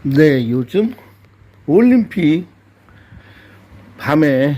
네, 요즘 올림픽 밤에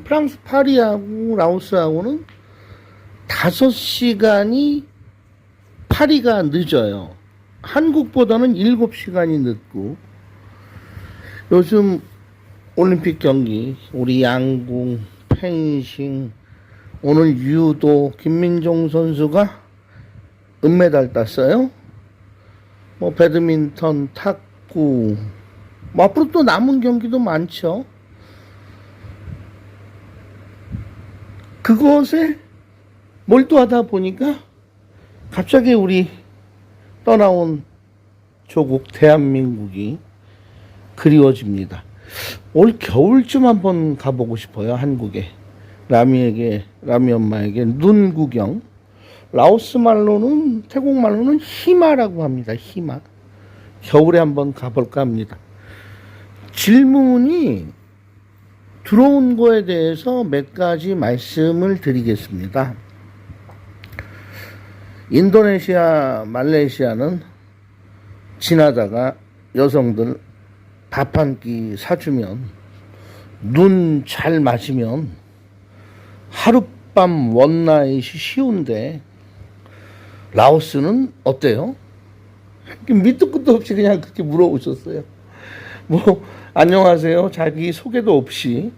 프랑스 파리하고 라오스하고는 5시간이 파리가 늦어요. 한국보다는 7시간이 늦고, 요즘 올림픽 경기, 우리 양궁, 펜싱, 오늘 유도 김민종 선수가 은메달 땄어요. 배드민턴, 탁구, 앞으로 또 남은 경기도 많죠. 그것에 몰두하다 보니까 갑자기 우리 떠나온 조국 대한민국이 그리워집니다. 올 겨울쯤 한번 가보고 싶어요. 한국에 라미 엄마에게 눈 구경. 라오스 말로는, 태국 말로는 히마라고 합니다. 히마. 겨울에 한번 가볼까 합니다. 질문이 들어온 거에 대해서 몇 가지 말씀을 드리겠습니다. 인도네시아, 말레이시아는 지나다가 여성들 밥 한 끼 사주면, 눈 잘 맞으면 하룻밤 원나잇이 쉬운데, 라오스는 어때요? 밑도 끝도 없이 그냥 그렇게 물어보셨어요. 안녕하세요. 자기 소개도 없이.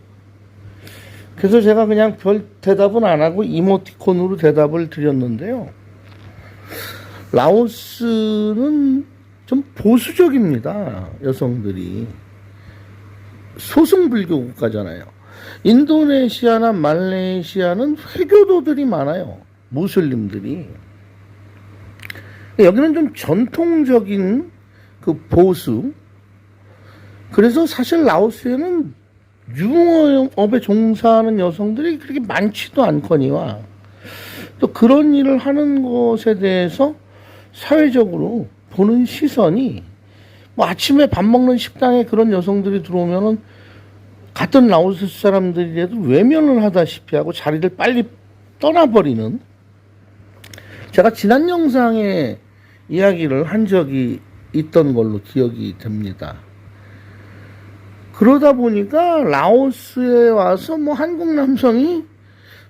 그래서 제가 그냥 별 대답은 안 하고 이모티콘으로 대답을 드렸는데요. 라오스는 좀 보수적입니다. 여성들이. 소승불교 국가잖아요. 인도네시아나 말레이시아는 회교도들이 많아요. 무슬림들이. 여기는 좀 전통적인 그 보수. 그래서 사실 라오스에는 유흥업에 종사하는 여성들이 그렇게 많지도 않거니와, 또 그런 일을 하는 것에 대해서 사회적으로 보는 시선이, 아침에 밥 먹는 식당에 그런 여성들이 들어오면은 같은 라오스 사람들이라도 외면을 하다시피 하고 자리를 빨리 떠나버리는, 제가 지난 영상에 이야기를 한 적이 있던 걸로 기억이 됩니다. 그러다 보니까 라오스에 와서 한국 남성이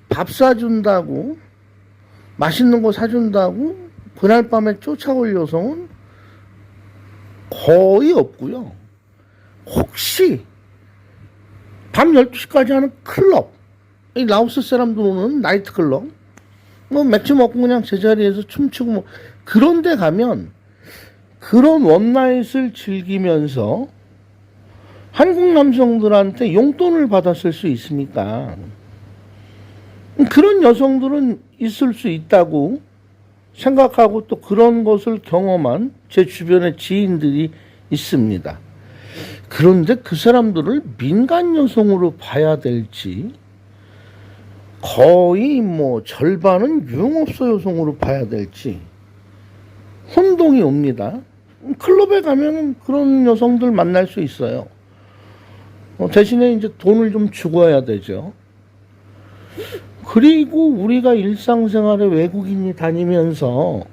밥 사준다고, 맛있는 거 사준다고 그날 밤에 쫓아올 여성은 거의 없고요. 혹시 밤 12시까지 하는 클럽, 이 라오스 사람들 오는 나이트 클럽, 맥주 먹고 그냥 제자리에서 춤추고 그런 데 가면 그런 원나잇을 즐기면서 한국 남성들한테 용돈을 받았을 수 있으니까, 그런 여성들은 있을 수 있다고 생각하고 또 그런 것을 경험한 제 주변의 지인들이 있습니다. 그런데 그 사람들을 민간 여성으로 봐야 될지, 거의 절반은 유흥업소 여성으로 봐야 될지 혼동이 옵니다. 클럽에 가면 그런 여성들 만날 수 있어요. 대신에 이제 돈을 좀 주고야 되죠. 그리고 우리가 일상생활에 외국인이 다니면서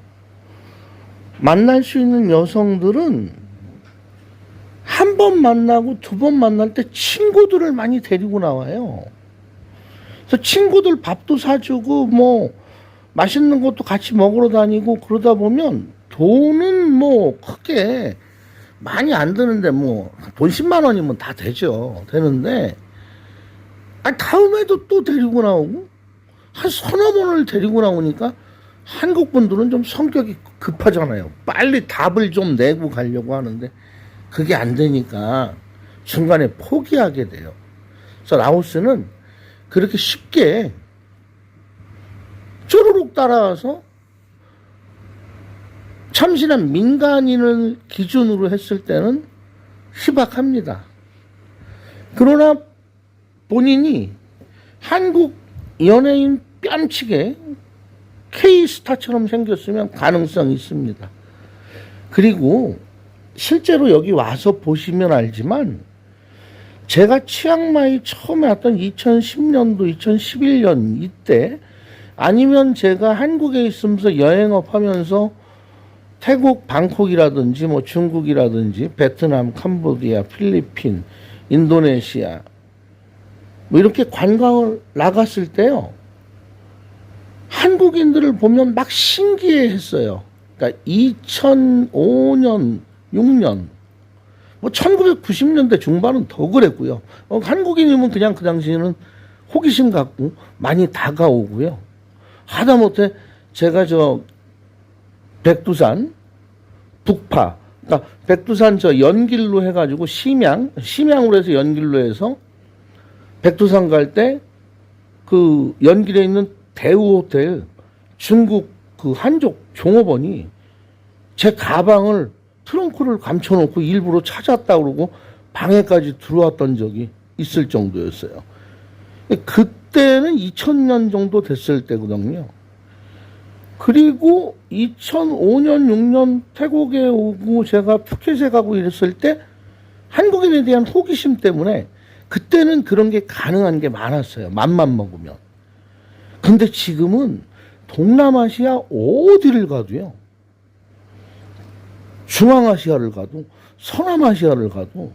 만날 수 있는 여성들은 한 번 만나고 두 번 만날 때 친구들을 많이 데리고 나와요. 그래서 친구들 밥도 사주고 맛있는 것도 같이 먹으러 다니고, 그러다 보면 돈은 크게 많이 안 드는데 돈 10만 원이면 다 되는데, 다음에도 또 데리고 나오고 한 서너 번을 데리고 나오니까 한국 분들은 좀 성격이 급하잖아요. 빨리 답을 좀 내고 가려고 하는데 그게 안 되니까 중간에 포기하게 돼요. 그래서 라오스는 그렇게 쉽게 쪼르륵 따라와서 참신한 민간인을 기준으로 했을 때는 희박합니다. 그러나 본인이 한국 연예인 뺨치게 K스타처럼 생겼으면 가능성이 있습니다. 그리고 실제로 여기 와서 보시면 알지만, 제가 치앙마이 처음에 왔던 2010년도, 2011년 이때, 아니면 제가 한국에 있으면서 여행업 하면서 태국 방콕이라든지 뭐 중국이라든지 베트남, 캄보디아, 필리핀, 인도네시아 뭐 이렇게 관광을 나갔을 때요. 한국인들을 보면 막 신기해했어요. 그러니까 2005년, 6년, 뭐 1990년대 중반은 더 그랬고요. 한국인이면 그냥 그 당시에는 호기심 갖고 많이 다가오고요. 하다못해 제가 백두산, 북파, 그러니까 백두산 연길로 해가지고 심양으로 해서 연길로 해서 백두산 갈 때 그 연길에 있는 대우호텔 중국 그 한족 종업원이 제 가방을 트렁크를 감춰놓고 일부러 찾았다 그러고 방에까지 들어왔던 적이 있을 정도였어요. 그때는 2000년 정도 됐을 때거든요. 그리고 2005년, 6년 태국에 오고 제가 푸켓에 가고 이랬을 때 한국인에 대한 호기심 때문에 그때는 그런 게 가능한 게 많았어요. 맘만 먹으면. 근데 지금은 동남아시아 어디를 가도요. 중앙아시아를 가도 서남아시아를 가도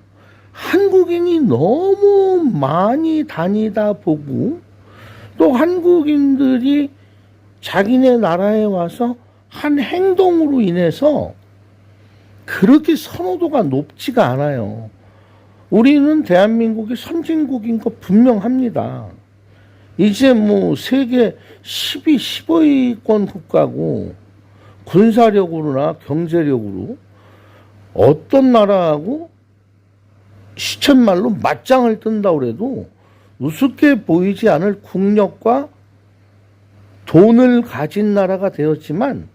한국인이 너무 많이 다니다 보고 또 한국인들이 자기네 나라에 와서 한 행동으로 인해서 그렇게 선호도가 높지가 않아요. 우리는 대한민국이 선진국인 거 분명합니다. 이제 뭐 세계 10위, 15위권 국가고 군사력으로나 경제력으로 어떤 나라하고 시쳇말로 맞짱을 뜬다고 해도 우습게 보이지 않을 국력과 돈을 가진 나라가 되었지만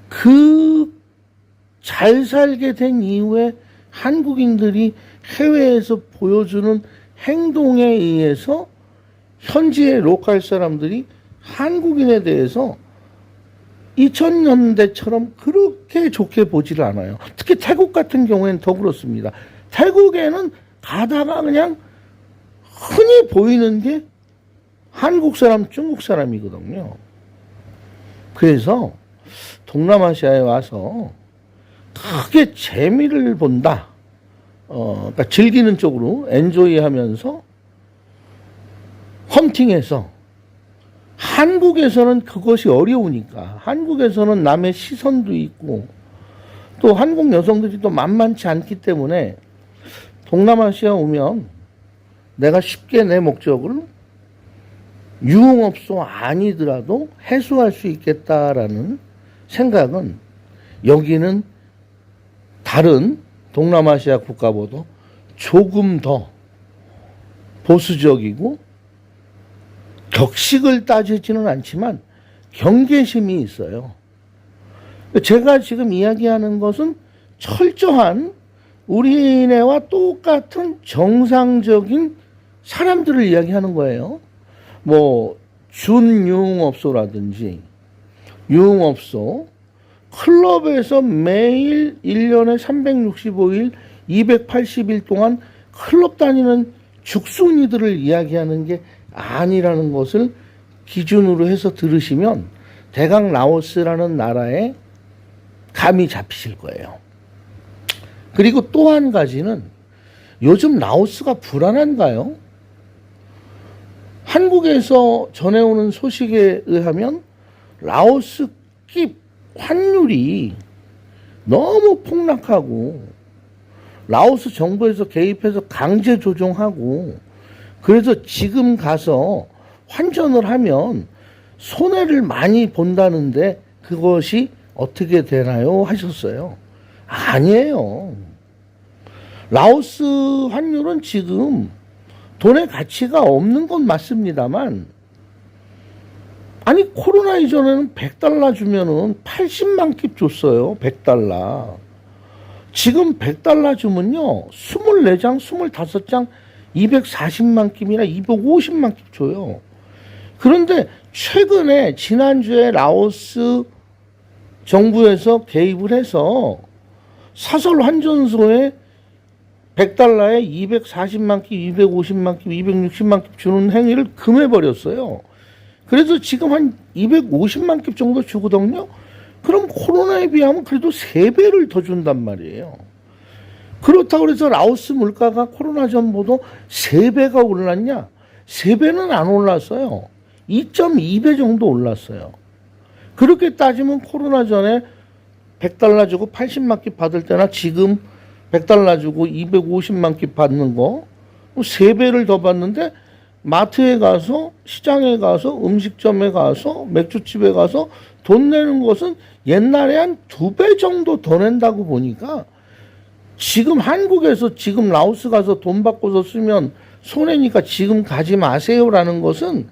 그 잘 살게 된 이후에 한국인들이 해외에서 보여주는 행동에 의해서 현지의 로컬 사람들이 한국인에 대해서 2000년대처럼 그렇게 좋게 보지를 않아요. 특히 태국 같은 경우에는 더 그렇습니다. 태국에는 가다가 그냥 흔히 보이는 게 한국 사람, 중국 사람이거든요. 그래서 동남아시아에 와서 크게 재미를 본다. 그러니까 즐기는 쪽으로 엔조이 하면서 헌팅해서 한국에서는 그것이 어려우니까 한국에서는 남의 시선도 있고 또 한국 여성들이 또 만만치 않기 때문에 동남아시아 오면 내가 쉽게 내 목적을 유흥업소 아니더라도 해소할 수 있겠다라는 생각은 여기는 다른 동남아시아 국가보다 조금 더 보수적이고 격식을 따지지는 않지만 경계심이 있어요. 제가 지금 이야기하는 것은 철저한 우리네와 똑같은 정상적인 사람들을 이야기하는 거예요. 뭐 준유흥업소라든지 유흥업소, 클럽에서 매일 1년에 365일 280일 동안 클럽 다니는 죽순이들을 이야기하는 게 아니라는 것을 기준으로 해서 들으시면 대강 라오스라는 나라에 감이 잡히실 거예요. 그리고 또 한 가지는 요즘 라오스가 불안한가요? 한국에서 전해오는 소식에 의하면 라오스 깁 환율이 너무 폭락하고 라오스 정부에서 개입해서 강제 조정하고 그래서 지금 가서 환전을 하면 손해를 많이 본다는데 그것이 어떻게 되나요? 하셨어요. 아니에요. 라오스 환율은 지금 돈의 가치가 없는 건 맞습니다만 아니 코로나 이전에는 100달러 주면은 80만 킵 줬어요. 100달러. 지금 100달러 주면요. 24장, 25장 240만 킵이나 250만 킵 줘요. 그런데 최근에 지난주에 라오스 정부에서 개입을 해서 사설 환전소에 100달러에 240만 킵, 250만 킵, 260만 킵 주는 행위를 금해버렸어요. 그래서 지금 한 250만 킵 정도 주거든요. 그럼 코로나에 비하면 그래도 3배를 더 준단 말이에요. 그렇다고 해서 라오스 물가가 코로나 전보다 3배가 올랐냐? 3배는 안 올랐어요. 2.2배 정도 올랐어요. 그렇게 따지면 코로나 전에 $100 주고 80만 끼 받을 때나 지금 $100 주고 250만 끼 받는 거 3배를 더 받는데 마트에 가서 시장에 가서 음식점에 가서 맥주집에 가서 돈 내는 것은 옛날에 한 2배 정도 더 낸다고 보니까 지금 한국에서 지금 라오스 가서 돈 받고서 쓰면 손해니까 지금 가지 마세요라는 것은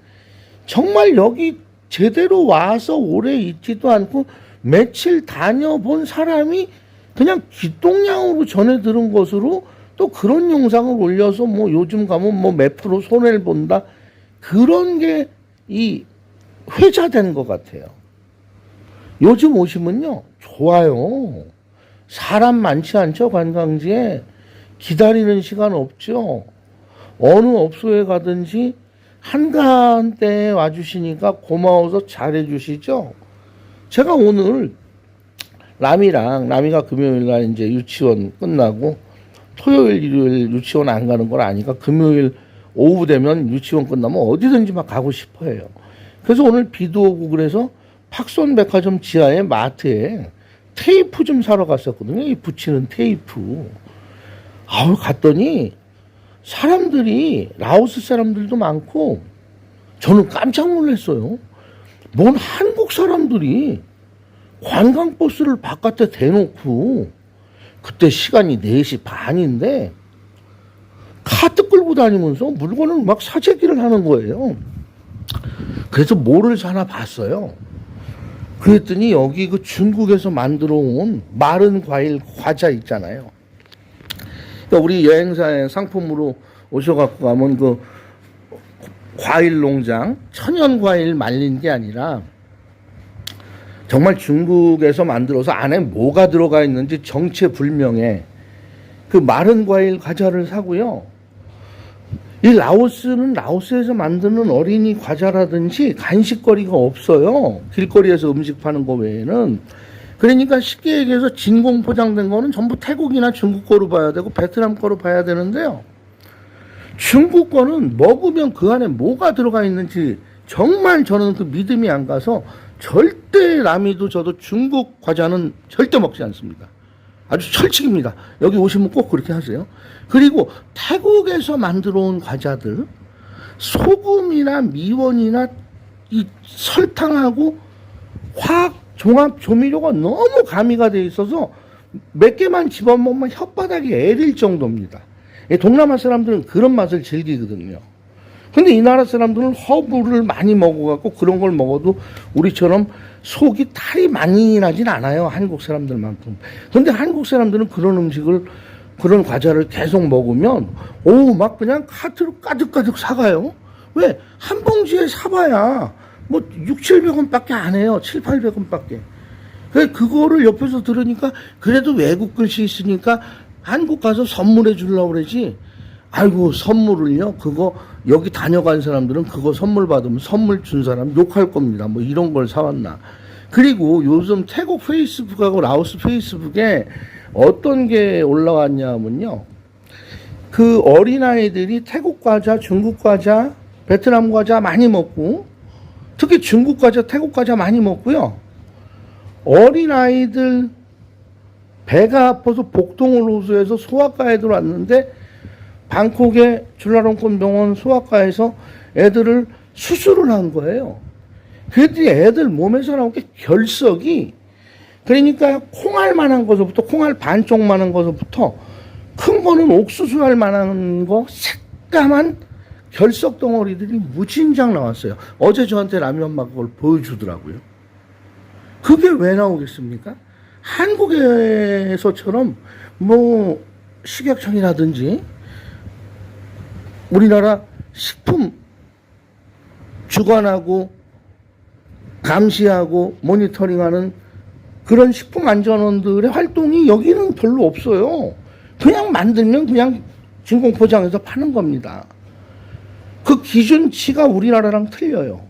정말 여기 제대로 와서 오래 있지도 않고 며칠 다녀본 사람이 그냥 귓동냥으로 전해 들은 것으로 또 그런 영상을 올려서 뭐 요즘 가면 뭐 몇 프로 손해를 본다 그런 게 이 회자된 것 같아요. 요즘 오시면요 좋아요. 사람 많지 않죠. 관광지에 기다리는 시간 없죠. 어느 업소에 가든지 한가한때에 와주시니까 고마워서 잘해주시죠. 제가 오늘 라미가 금요일날 이제 유치원 끝나고 토요일 일요일 유치원 안 가는 걸 아니까 금요일 오후 되면 유치원 끝나면 어디든지 막 가고 싶어 해요. 그래서 오늘 비도 오고 그래서 팍손 백화점 지하의 마트에 테이프 좀 사러 갔었거든요. 이 붙이는 테이프. 아우 갔더니 사람들이 라오스 사람들도 많고 저는 깜짝 놀랐어요. 뭔 한국 사람들이 관광버스를 바깥에 대놓고 그때 시간이 4시 반인데 카트 끌고 다니면서 물건을 막 사재기를 하는 거예요. 그래서 뭐를 사나 봤어요. 그랬더니 여기 그 중국에서 만들어 온 마른 과일 과자 있잖아요. 그러니까 우리 여행사에 상품으로 오셔갖고 가면 그 과일 농장 천연 과일 말린 게 아니라 정말 중국에서 만들어서 안에 뭐가 들어가 있는지 정체불명의 그 마른 과일 과자를 사고요. 이 라오스는 라오스에서 만드는 어린이 과자라든지 간식거리가 없어요. 길거리에서 음식 파는 거 외에는. 그러니까 쉽게 얘기해서 진공 포장된 거는 전부 태국이나 중국 거로 봐야 되고 베트남 거로 봐야 되는데요. 중국 거는 먹으면 그 안에 뭐가 들어가 있는지 정말 저는 그 믿음이 안 가서 절대 라미도 저도 중국 과자는 절대 먹지 않습니다. 아주 철칙입니다. 여기 오시면 꼭 그렇게 하세요. 그리고 태국에서 만들어 온 과자들 소금이나 미원이나 이 설탕하고 화학 종합 조미료가 너무 가미가 돼 있어서 몇 개만 집어먹으면 혓바닥이 애릴 정도입니다. 동남아 사람들은 그런 맛을 즐기거든요. 근데 이 나라 사람들은 허브를 많이 먹어갖고 그런 걸 먹어도 우리처럼 속이 탈이 많이 나진 않아요. 한국 사람들만큼. 근데 한국 사람들은 그런 음식을, 그런 과자를 계속 먹으면, 막 그냥 카트로 가득가득 사가요. 왜? 한 봉지에 사봐야 뭐 600-700원 밖에 안 해요. 700-800원 밖에. 그거를 옆에서 들으니까 그래도 외국 글씨 있으니까 한국 가서 선물해 주려고 그러지. 아이고, 선물을요? 그거, 여기 다녀간 사람들은 그거 선물 받으면 선물 준 사람 욕할 겁니다. 뭐 이런 걸 사왔나. 그리고 요즘 태국 페이스북하고 라오스 페이스북에 어떤 게 올라왔냐면요. 그 어린아이들이 태국 과자, 중국 과자, 베트남 과자 많이 먹고, 특히 중국 과자, 태국 과자 많이 먹고요. 어린아이들 배가 아파서 복통을 호소해서 소아과에 들어왔는데 방콕의 줄라롱콘 병원 소아과에서 애들을 수술을 한 거예요. 그랬더니 애들 몸에서 나온 게 결석이, 그러니까 콩알 만한 것부터, 콩알 반쪽 만한 것부터 큰 거는 옥수수 알 만한 거 새까만 결석 덩어리들이 무진장 나왔어요. 어제 저한테 라미 엄마가 그걸 보여주더라고요. 그게 왜 나오겠습니까? 한국에서처럼 뭐 식약청이라든지 우리나라 식품 주관하고 감시하고 모니터링하는 그런 식품안전원들의 활동이 여기는 별로 없어요. 그냥 만들면 그냥 진공 포장해서 파는 겁니다. 그 기준치가 우리나라랑 틀려요.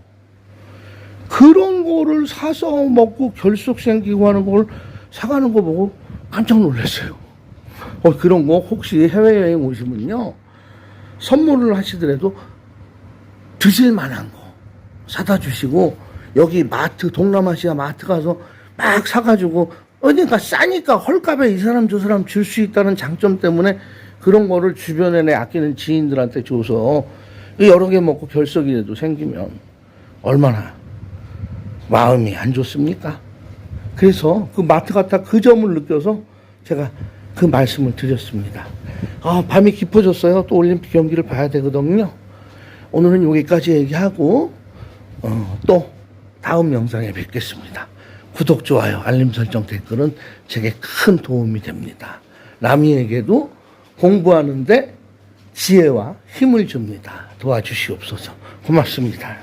그런 거를 사서 먹고 결석 생기고 하는 걸 사가는 거 보고 깜짝 놀랐어요. 그런 거 혹시 해외여행 오시면요, 선물을 하시더라도 드실 만한 거 사다 주시고, 여기 마트, 동남아시아 마트 가서 막 사가지고, 그러니까 싸니까 헐값에 이 사람 저 사람 줄 수 있다는 장점 때문에 그런 거를 주변에 내 아끼는 지인들한테 줘서 여러 개 먹고 결석이라도 생기면 얼마나 마음이 안 좋습니까? 그래서 그 마트 갔다 그 점을 느껴서 제가 그 말씀을 드렸습니다. 밤이 깊어졌어요. 또 올림픽 경기를 봐야 되거든요. 오늘은 여기까지 얘기하고 또 다음 영상에 뵙겠습니다. 구독, 좋아요, 알림 설정, 댓글은 제게 큰 도움이 됩니다. 남이에게도 공부하는데 지혜와 힘을 줍니다. 도와주시옵소서. 고맙습니다.